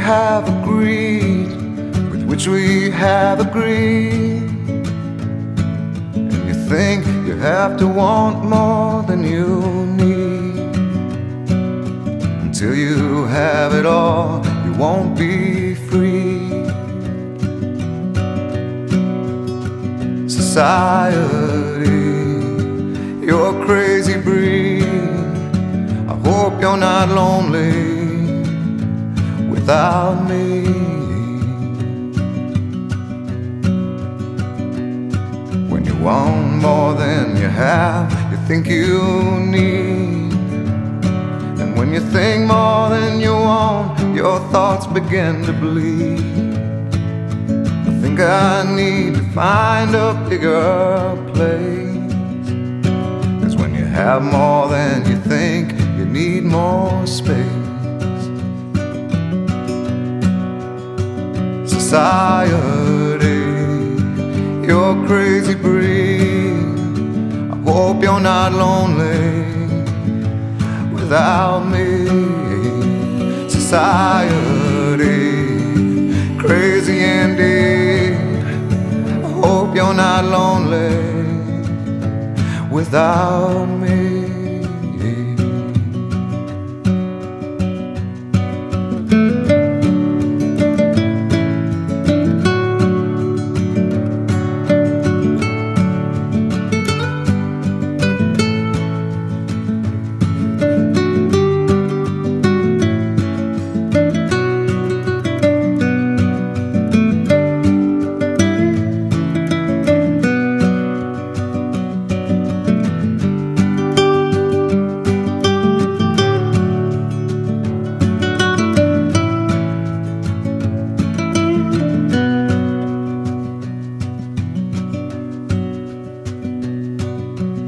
have agreed, with which we have agreed. And you think you have to want more than you need. Until you have it all, you won't be free. Society, you're a crazy breed. I hope you're not lonely without me. When you want more than you have, you think you need. And when you think more than you want, your thoughts begin to bleed. I think I need to find a bigger place. 'Cause when you have more than you think, you need more space. Society, you're a crazy breed. I hope you're not lonely without me. Society, crazy indeed. I hope you're not lonely without me.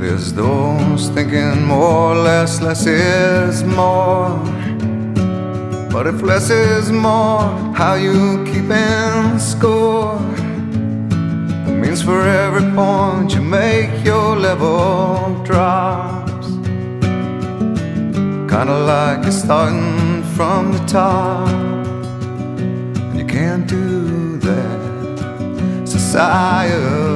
There's those thinking more, less is more. But if less is more, how you keeping score? It means for every point you make, your level drops. Kinda like you're starting from the top, and you can't do that. Society,